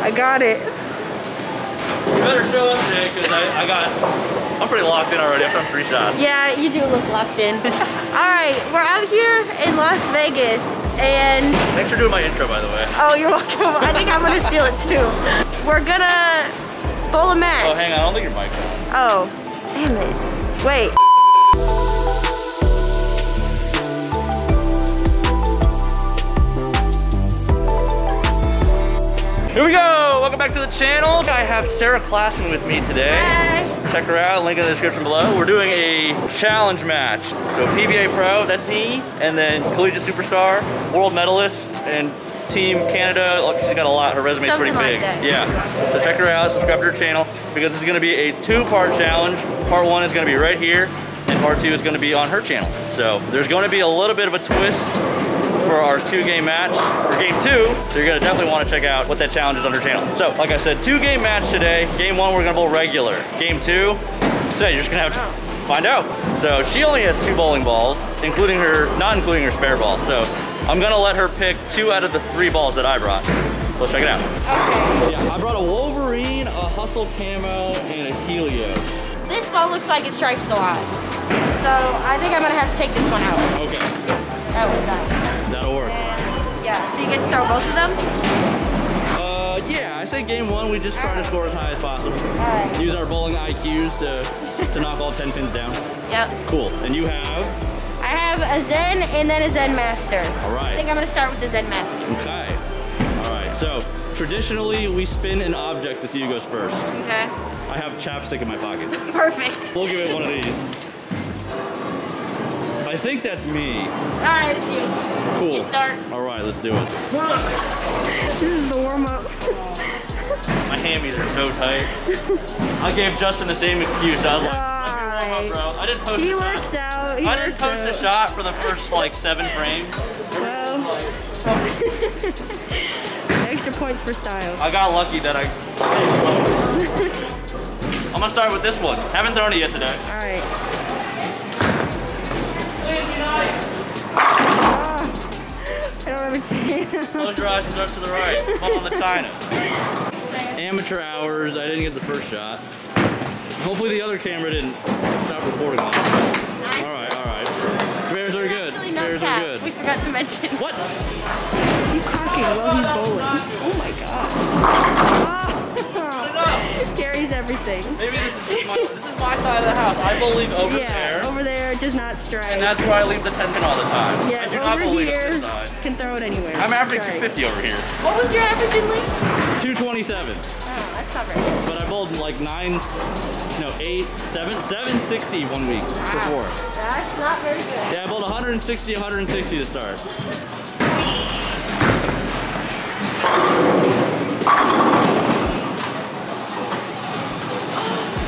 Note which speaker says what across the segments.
Speaker 1: I got it.
Speaker 2: You better show up today because I'm pretty locked in already. I've done 3 shots.
Speaker 1: Yeah, you do look locked in. All right, we're out here in Las Vegas and...
Speaker 2: Thanks for doing my intro, by the way.
Speaker 1: Oh, you're welcome. I think I'm gonna steal it too. We're gonna bowl a match.
Speaker 2: Oh, hang on, I don't think your mic's on.
Speaker 1: Oh, damn it. Wait.
Speaker 2: Here we go! Welcome back to the channel. I have Sarah Klassen with me today.
Speaker 1: Hi.
Speaker 2: Check her out, link in the description below. We're doing a challenge match. So PBA Pro, that's me, and then Collegiate Superstar, World Medalist, and Team Canada. Look, she's got a lot, her resume's
Speaker 1: Something
Speaker 2: pretty big.
Speaker 1: like that.
Speaker 2: Yeah, so check her out, subscribe to her channel, because this is gonna be a 2-part challenge. Part 1 is gonna be right here, and part 2 is gonna be on her channel. So there's gonna be a little bit of a twist for our 2-game match for game 2, so you're gonna definitely want to check out what that challenge is on her channel. So, like I said, 2-game match today. Game 1, we're gonna bowl regular. Game 2, you're just gonna have to find out. So she only has 2 bowling balls, not including her spare ball. So I'm gonna let her pick 2 out of the 3 balls that I brought. So let's check it out.
Speaker 1: Okay.
Speaker 2: Yeah, I brought a Wolverine, a Hustle Camo, and a Helios.
Speaker 1: This ball looks like it strikes a lot. So I think I'm gonna have to take this one out.
Speaker 2: Okay.
Speaker 1: That was that.
Speaker 2: That'll work.
Speaker 1: Yeah, so you get to throw both of them?
Speaker 2: Yeah, I think game 1 we just try to score as high as possible.
Speaker 1: Alright.
Speaker 2: Use our bowling IQs to knock all 10 pins down.
Speaker 1: Yep.
Speaker 2: Cool. And you have?
Speaker 1: I have a Zen and then a Zen Master.
Speaker 2: Alright.
Speaker 1: I think I'm gonna start with the Zen Master.
Speaker 2: Okay. Alright, so traditionally we spin an object to see who goes first.
Speaker 1: Okay.
Speaker 2: I have chapstick in my pocket.
Speaker 1: Perfect.
Speaker 2: We'll give it one of these. I think that's me.
Speaker 1: Alright, it's you.
Speaker 2: Cool.
Speaker 1: You start.
Speaker 2: Alright, let's do it.
Speaker 1: This is the warm-up.
Speaker 2: My hammies are so tight. I gave Justin the same excuse. I was like, let me warm up, bro. I didn't post a shot.
Speaker 1: He works out.
Speaker 2: I didn't post a shot for the first like 7 frames.
Speaker 1: Well, extra points for style.
Speaker 2: I got lucky that I I'm gonna start with this one. Haven't thrown it yet today.
Speaker 1: Alright. I don't have a chance.
Speaker 2: Close your eyes and throw it to the right. Fall on the china. Amateur hours. I didn't get the first shot. Hopefully the other camera didn't stop recording on it.
Speaker 1: Nice.
Speaker 2: Alright, alright. Spares are good.
Speaker 1: Actually, no
Speaker 2: Spares
Speaker 1: tap.
Speaker 2: are good.
Speaker 1: We forgot to mention.
Speaker 2: What?
Speaker 1: He's talking while he's bowling. Oh my god. Oh. Carries everything.
Speaker 2: Maybe this is my side of the house. I believe over
Speaker 1: Yeah,
Speaker 2: there.
Speaker 1: over there does not strike.
Speaker 2: And that's where I leave the 10 pin all the time.
Speaker 1: Yeah,
Speaker 2: I do not
Speaker 1: over
Speaker 2: believe
Speaker 1: here,
Speaker 2: it this side.
Speaker 1: can throw it anywhere.
Speaker 2: I'm averaging
Speaker 1: Strike.
Speaker 2: 250 over here.
Speaker 1: What was your average in league?
Speaker 2: 227.
Speaker 1: Oh, that's not very good.
Speaker 2: But I bowled like 760 one week for 4.
Speaker 1: That's not very good.
Speaker 2: Yeah, I bowled 160 to start.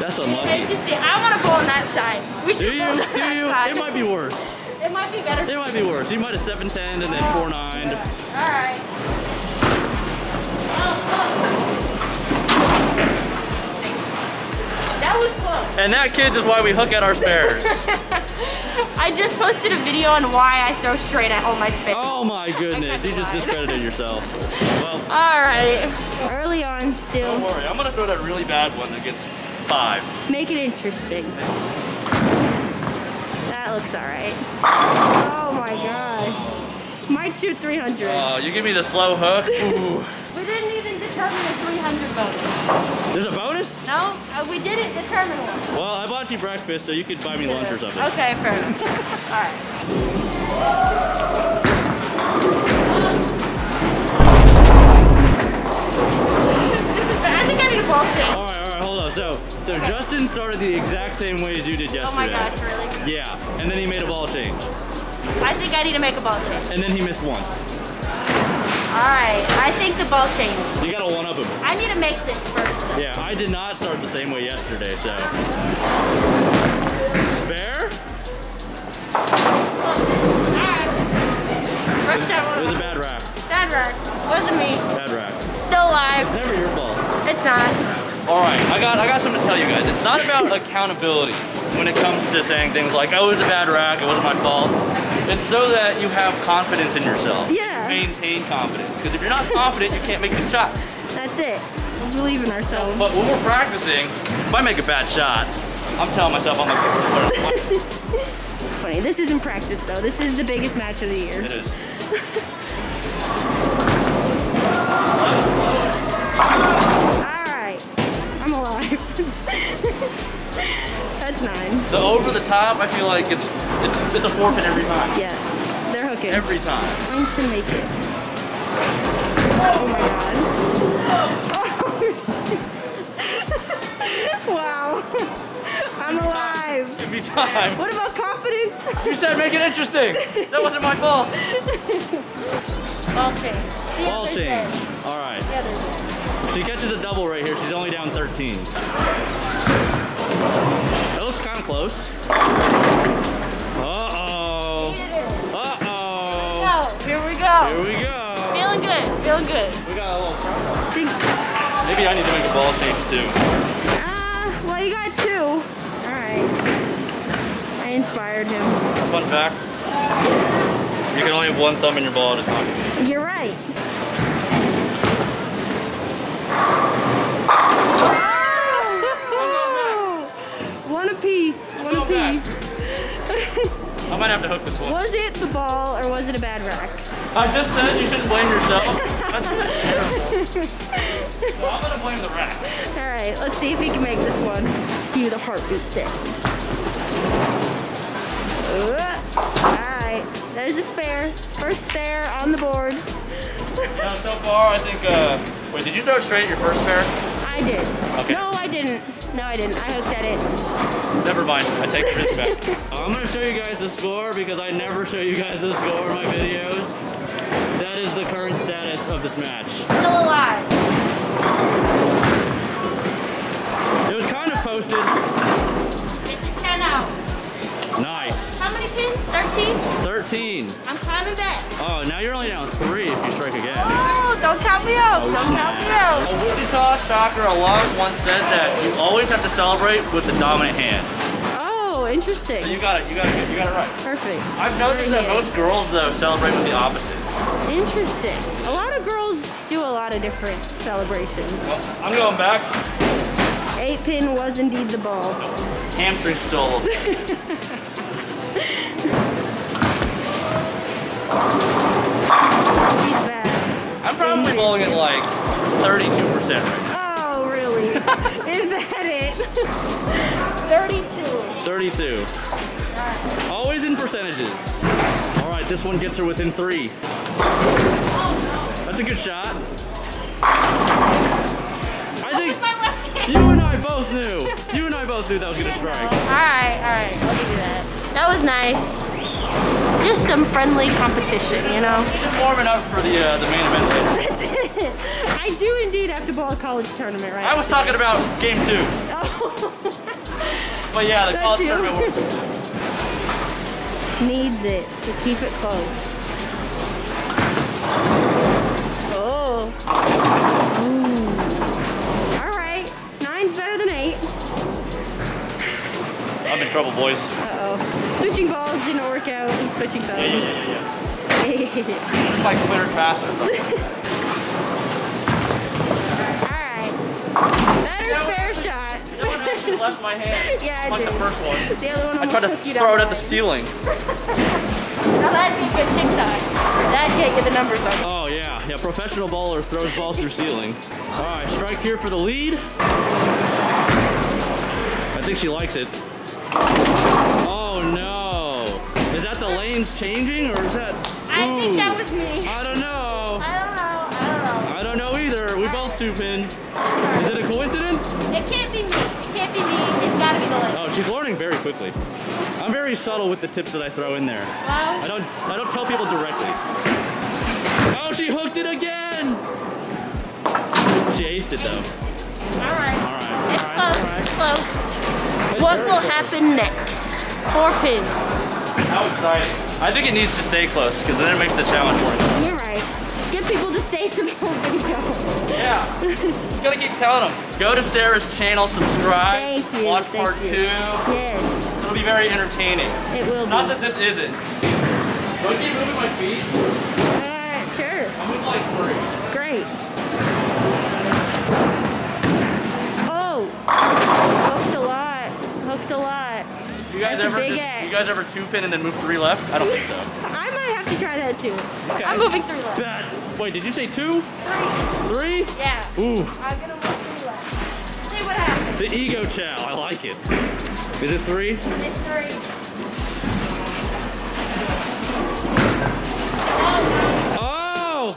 Speaker 2: That's unlucky.
Speaker 1: I want to bowl on that side. We should bowl on that side.
Speaker 2: It might be worse.
Speaker 1: It might be better.
Speaker 2: It might be worse. You might have 710 and then 4-9.
Speaker 1: Alright. That was close.
Speaker 2: And that, kids, is why we hook at our spares.
Speaker 1: I just posted a video on why I throw straight at all my spares.
Speaker 2: Oh my goodness, you just discredited yourself. Well,
Speaker 1: alright. Early on still.
Speaker 2: don't worry, I'm gonna throw that really bad one that gets 5.
Speaker 1: Make it interesting. That looks alright. Oh my gosh. Might shoot 300.
Speaker 2: Oh, you give me the slow hook. Ooh.
Speaker 1: We didn't even determine the 300 bonus.
Speaker 2: There's a bonus?
Speaker 1: No, we didn't determine one.
Speaker 2: Well, I bought you breakfast, so you could buy me lunch or something.
Speaker 1: Okay, fair enough. Alright. This is bad. I think I need a ball change.
Speaker 2: Alright, hold on. So Justin started the exact same way as you did yesterday.
Speaker 1: Oh my gosh, really?
Speaker 2: Yeah, and then he made a ball change.
Speaker 1: I think I need to make a ball change.
Speaker 2: And then he missed once.
Speaker 1: Alright, I think the ball change.
Speaker 2: You gotta one-up him.
Speaker 1: I need to make this first though.
Speaker 2: Yeah, I did not start the same way yesterday, so. Spare?
Speaker 1: Alright. Rush that one.
Speaker 2: It was a bad rack.
Speaker 1: Bad rack. Wasn't me.
Speaker 2: Bad rack.
Speaker 1: Still alive.
Speaker 2: It's never your fault.
Speaker 1: It's not.
Speaker 2: Alright, I got something to tell you guys. It's not about accountability when it comes to saying things like, oh, it was a bad rack, it wasn't my fault. It's so that you have confidence in yourself.
Speaker 1: Yeah.
Speaker 2: Maintain confidence. Because if you're not confident, you can't make good shots.
Speaker 1: That's it. We believe in ourselves.
Speaker 2: But when we're practicing, if I make a bad shot, I'm telling myself I'm like,
Speaker 1: Funny. This isn't practice though. This is the biggest match of the year.
Speaker 2: It is.
Speaker 1: Alright. I'm alive. That's 9.
Speaker 2: The over the top, I feel like it's a 4-pin every time.
Speaker 1: Yeah. They're hooking.
Speaker 2: Every time.
Speaker 1: Trying to make it. Oh my god. Oh, wow. I'm alive.
Speaker 2: Every time.
Speaker 1: What about confidence?
Speaker 2: You said make it interesting. That wasn't my fault.
Speaker 1: Ball change. The
Speaker 2: Ball
Speaker 1: other's
Speaker 2: change.
Speaker 1: in.
Speaker 2: All right.
Speaker 1: The other's in.
Speaker 2: She catches a double right here. She's only down 13. That looks kind of close. Uh-oh.
Speaker 1: Oh, here we go.
Speaker 2: Here we go.
Speaker 1: Feeling good. Feeling good.
Speaker 2: We got a little problem. Maybe I need to make a ball change too.
Speaker 1: Well, you got 2. All right. I inspired him.
Speaker 2: Fun fact. You can only have one thumb in your ball at a time.
Speaker 1: You're right. One apiece. One apiece.
Speaker 2: I might have to hook this one.
Speaker 1: Was it the ball or was it a bad rack?
Speaker 2: I just said you shouldn't blame yourself. That's terrible. So I'm gonna blame the rack.
Speaker 1: All right, let's see if he can make this one. Do the heartbeat sound. All right, there's a spare. First spare on the board.
Speaker 2: Now, so far, I think, wait, did you throw it straight at your first pair?
Speaker 1: I did.
Speaker 2: Okay.
Speaker 1: No, I didn't. No, I didn't. I hooked at it.
Speaker 2: Never mind, I take everything back. I'm gonna show you guys the score because I never show you guys the score in my videos. That is the current status of this match.
Speaker 1: Still alive.
Speaker 2: It was kind of posted.
Speaker 1: Get the 10 out.
Speaker 2: Nice.
Speaker 1: How many pins? 13?
Speaker 2: 13.
Speaker 1: I'm climbing back.
Speaker 2: Oh, now you're only down 3 if you strike again.
Speaker 1: Oh, don't count me out. Don't count me out.
Speaker 2: A Wichita Shocker alum once said that you always have to celebrate with the dominant hand.
Speaker 1: Oh, interesting.
Speaker 2: So you got it right.
Speaker 1: Perfect.
Speaker 2: I've noticed that most girls though celebrate with the opposite.
Speaker 1: Interesting. A lot of girls do a lot of different celebrations.
Speaker 2: Well, I'm going back.
Speaker 1: 8-pin was indeed the ball.
Speaker 2: Hamstring's still a little bit.
Speaker 1: He's bad.
Speaker 2: I'm probably bowling at like 32% right now.
Speaker 1: Oh, really? Is that it? 32.
Speaker 2: 32.
Speaker 1: Alright.
Speaker 2: Always in percentages. All right, this one gets her within 3. That's a good shot. I think you and I both knew. You and I both knew that was gonna strike.
Speaker 1: Alright, I'll give you that. That was nice. Just some friendly competition, you know?
Speaker 2: Just warming up for the main event later.
Speaker 1: That's it. I do indeed have to ball a college tournament, right?
Speaker 2: I was talking about game 2.
Speaker 1: Oh.
Speaker 2: But yeah, the
Speaker 1: That
Speaker 2: college
Speaker 1: too.
Speaker 2: tournament
Speaker 1: Needs it to keep it close. Oh. Ooh. All right. 9's better than 8.
Speaker 2: I'm in trouble, boys.
Speaker 1: Uh-oh. Switching balls didn't work out. He's switching thumbs.
Speaker 2: Yeah. It's like clearing faster.
Speaker 1: Alright. Better spare shot.
Speaker 2: The other one actually left my hand.
Speaker 1: Yeah, I
Speaker 2: like
Speaker 1: did.
Speaker 2: the first one.
Speaker 1: The other one
Speaker 2: I
Speaker 1: almost
Speaker 2: tried to
Speaker 1: took you down.
Speaker 2: throw it at the ceiling.
Speaker 1: Now that'd be good TikTok. That'd get you the numbers up.
Speaker 2: Oh yeah, professional bowler throws balls through ceiling. All right, strike here for the lead. I think she likes it. Oh no. Is that the lanes changing or is that?
Speaker 1: I think that was me.
Speaker 2: I don't know.
Speaker 1: I
Speaker 2: don't know either. We both 2-pin. Is it a coincidence?
Speaker 1: It can't be me. It can't be me. It's gotta be the lane.
Speaker 2: Oh, she's learning very quickly. I'm very subtle with the tips that I throw in there.
Speaker 1: Wow.
Speaker 2: I don't tell people directly. Oh, she hooked it again! She aced it though.
Speaker 1: Alright. It's close.
Speaker 2: All right.
Speaker 1: It's close. What will happen next? 4 pins.
Speaker 2: How exciting. I think it needs to stay close because then it makes the challenge more.
Speaker 1: You're right. Get people to stay to the whole video.
Speaker 2: Yeah. Just gotta keep telling them. Go to Sarah's channel, subscribe.
Speaker 1: Thank you.
Speaker 2: Watch
Speaker 1: Thank
Speaker 2: part
Speaker 1: you.
Speaker 2: 2.
Speaker 1: Yes.
Speaker 2: It'll be very entertaining.
Speaker 1: It will be.
Speaker 2: Not that this isn't. Do I keep moving my feet?
Speaker 1: Sure.
Speaker 2: I'll move like 3.
Speaker 1: Great.
Speaker 2: guys ever 2-pin and then move 3 left? I don't think so.
Speaker 1: I might have to try that too.
Speaker 2: Okay.
Speaker 1: I'm moving 3 left.
Speaker 2: Bad. Wait, did you say 2? 3?
Speaker 1: Yeah.
Speaker 2: Ooh.
Speaker 1: I'm gonna move 3 left. See what happens.
Speaker 2: The ego chow. I like it. Is it 3?
Speaker 1: It's 3.
Speaker 2: Oh!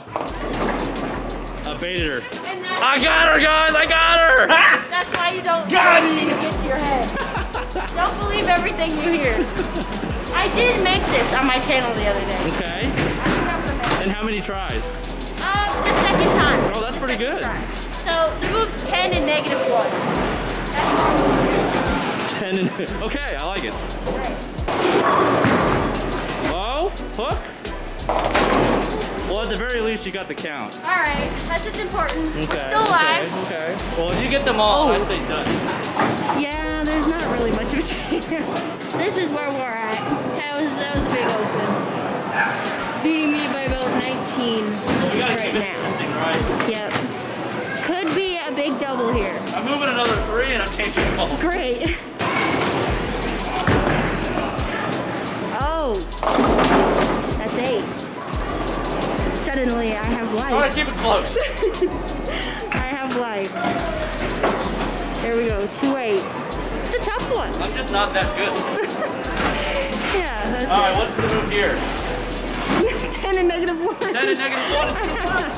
Speaker 2: I baited her.
Speaker 1: And
Speaker 2: I got her, guys! I got her!
Speaker 1: that's why you don't let things get to your head. Don't believe everything you hear. I did make this on my channel the other day.
Speaker 2: Okay.
Speaker 1: I remember making
Speaker 2: And how many tries?
Speaker 1: the second time.
Speaker 2: Oh, that's pretty good.
Speaker 1: Try. So the move's 10 and -1. That's
Speaker 2: 10 and... Okay, I like it.
Speaker 1: great.
Speaker 2: Oh, hook? Well, at the very least, you got the count.
Speaker 1: All right, that's what's important.
Speaker 2: Okay.
Speaker 1: We're still alive.
Speaker 2: Okay. Well, if you get them all, I stay done.
Speaker 1: Yeah, there's not really much of a chance. This is where we're at. That was a big open. It's beating me by about 19
Speaker 2: Well, we gotta
Speaker 1: right
Speaker 2: keep it
Speaker 1: now.
Speaker 2: interesting, right?
Speaker 1: Yep. Could be a big double here.
Speaker 2: I'm moving another 3 and I'm changing the ball.
Speaker 1: Great. Oh, that's 8. Suddenly, I have
Speaker 2: I want
Speaker 1: life.
Speaker 2: to keep it close.
Speaker 1: I have life. There we go, 2-8. It's a tough one.
Speaker 2: I'm just not that good.
Speaker 1: Yeah, that's
Speaker 2: All right, what's the move here?
Speaker 1: it. 10 and -1.
Speaker 2: 10 and -1 is too much.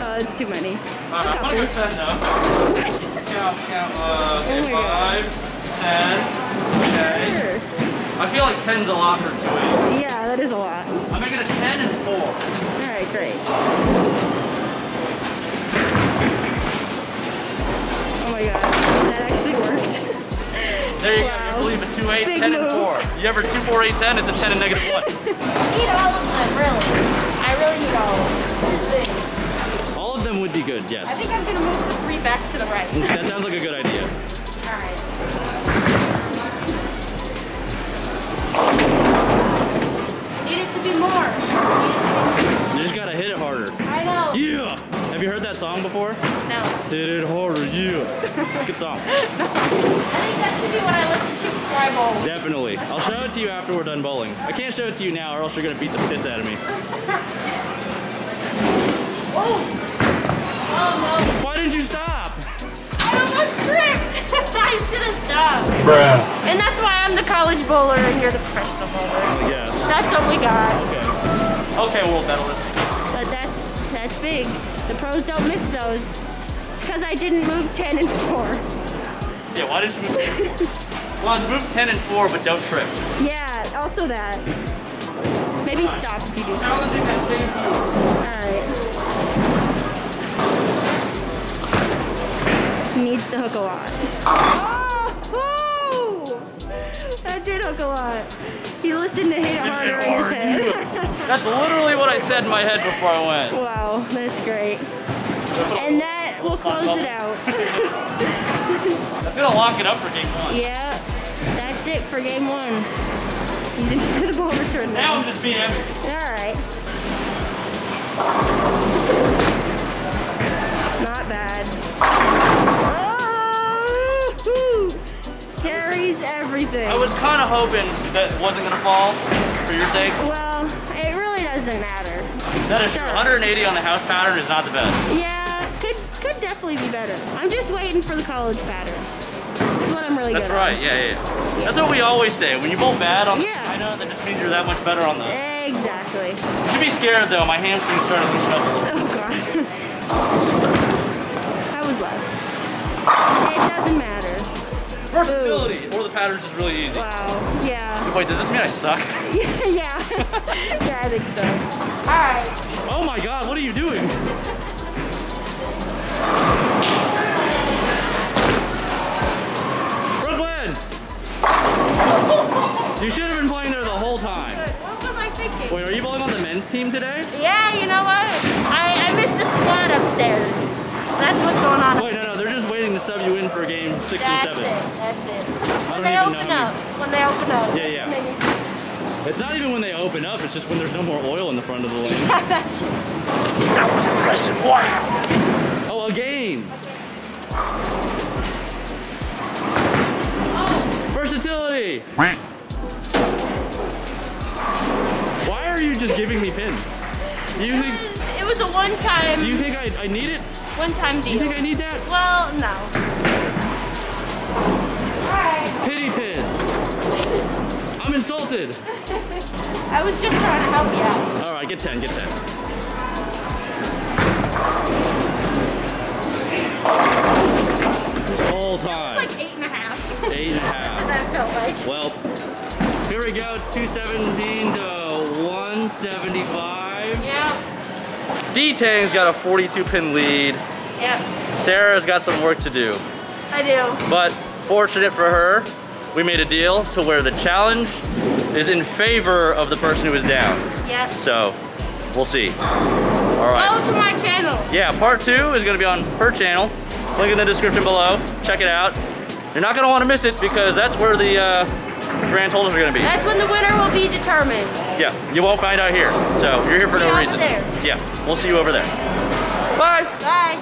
Speaker 1: Oh, it's too many.
Speaker 2: All right, I'm gonna go 10 now.
Speaker 1: What?
Speaker 2: Count. Okay,
Speaker 1: Oh my
Speaker 2: 5, 10. Okay.
Speaker 1: Sure.
Speaker 2: I feel like 10's a lot for 2-8.
Speaker 1: Yeah, that is a lot.
Speaker 2: I'm making a 10 and 4.
Speaker 1: All right, great. Oh my god, that actually worked.
Speaker 2: There you
Speaker 1: Wow.
Speaker 2: go. You believe a 2-8,
Speaker 1: Big
Speaker 2: 10 and
Speaker 1: move.
Speaker 2: 4. You ever 2, 4, 8, 10? It's a 10 and -1.
Speaker 1: I need all of them, really. I really need all of them. This is big.
Speaker 2: All of them would be good, yes.
Speaker 1: I think I'm gonna move the 3 back to the right.
Speaker 2: That sounds like a good idea.
Speaker 1: All right. Need it to be more.
Speaker 2: You just gotta hit it harder.
Speaker 1: I know.
Speaker 2: Yeah! Have you heard that song before?
Speaker 1: No.
Speaker 2: Hit it harder, yeah. It's a good song.
Speaker 1: I think that should be what I listen to before I bowl.
Speaker 2: Definitely. I'll show it to you after we're done bowling. I can't show it to you now or else you're gonna beat the piss out of me.
Speaker 1: Oh! Oh no.
Speaker 2: Why didn't you stop?
Speaker 1: I almost tripped! I should have stopped.
Speaker 2: Bruh.
Speaker 1: And that's why I'm the college bowler and you're the professional bowler.
Speaker 2: Yes.
Speaker 1: That's what we got.
Speaker 2: Okay. Okay, world medalist.
Speaker 1: But that's big. The pros don't miss those. It's because I didn't move 10 and 4.
Speaker 2: Yeah, why didn't you move 10 and 4? Well, move 10 and 4, but don't trip.
Speaker 1: Yeah, also that. Maybe stop if you do.
Speaker 2: Challenging that same move.
Speaker 1: Alright. Needs to hook a lot. Oh! That did hook a lot. He listened to hit it harder in his head.
Speaker 2: That's literally what I said in my head before I went.
Speaker 1: Wow, that's great. And that will close it out.
Speaker 2: That's gonna lock it up for game 1.
Speaker 1: Yeah, that's it for game 1. He's in for the ball return
Speaker 2: Now I'm just being epic.
Speaker 1: Alright. Not bad. Oh! Carries everything.
Speaker 2: I was kind of hoping that it wasn't gonna fall for your sake.
Speaker 1: Well, it really doesn't matter.
Speaker 2: That is
Speaker 1: Sure.
Speaker 2: 180 on the house pattern is not the best.
Speaker 1: Yeah, could definitely be better. I'm just waiting for the college pattern. That's what I'm really good
Speaker 2: That's right,
Speaker 1: at.
Speaker 2: yeah. That's what we always say. When you bowl bad on the
Speaker 1: Yeah.
Speaker 2: China, that just means you're that much better on the...
Speaker 1: Exactly.
Speaker 2: You should be scared though, my hamstring's starting to loosen up a little bit.
Speaker 1: Oh god. I was left. It doesn't matter.
Speaker 2: Versatility, or the pattern's just really easy.
Speaker 1: Wow. Yeah.
Speaker 2: Wait, does this mean I suck?
Speaker 1: Yeah. Yeah, I think so. Alright.
Speaker 2: Oh my god, what are you doing? Brooklyn! You should have been playing there the whole time.
Speaker 1: What was I thinking?
Speaker 2: Wait, are you bowling on the men's team today?
Speaker 1: Yeah, you know what? I missed the squad upstairs. That's what's going on.
Speaker 2: Wait, no, they're just waiting to sub you in for game 6
Speaker 1: That's
Speaker 2: and 7.
Speaker 1: That's it. When
Speaker 2: don't
Speaker 1: they
Speaker 2: even
Speaker 1: open
Speaker 2: know
Speaker 1: up. When they open up.
Speaker 2: Yeah. It's not even when they open up, it's just when there's no more oil in the front of the lane. That was impressive, wow! Oh, a game! Versatility! you just giving me pins?
Speaker 1: It was a one-time.
Speaker 2: Do you think I need it?
Speaker 1: One-time deal.
Speaker 2: You think I need that?
Speaker 1: Well, no. Alright.
Speaker 2: Pity pins. I'm insulted.
Speaker 1: I was just trying to help you out.
Speaker 2: All right, get 10, get 10. Whole time.
Speaker 1: It's like 8.5.
Speaker 2: 8.5.
Speaker 1: That felt like.
Speaker 2: Well, here we go. 217 to 175.
Speaker 1: Yeah.
Speaker 2: D-Tang's got a 42 pin lead.
Speaker 1: Yep.
Speaker 2: Sarah's got some work to do.
Speaker 1: I do.
Speaker 2: But fortunate for her, we made a deal to where the challenge is in favor of the person who is down.
Speaker 1: Yep.
Speaker 2: So, we'll see. All right.
Speaker 1: Go to my channel.
Speaker 2: Yeah, part 2 is gonna be on her channel. Link in the description below. Check it out. You're not gonna wanna miss it because that's where the grand totals are gonna be.
Speaker 1: That's when the winner will be determined.
Speaker 2: Yeah, you won't find out here. So, you're here for no reason.
Speaker 1: There.
Speaker 2: Yeah, we'll see you over there. Bye.
Speaker 1: Bye.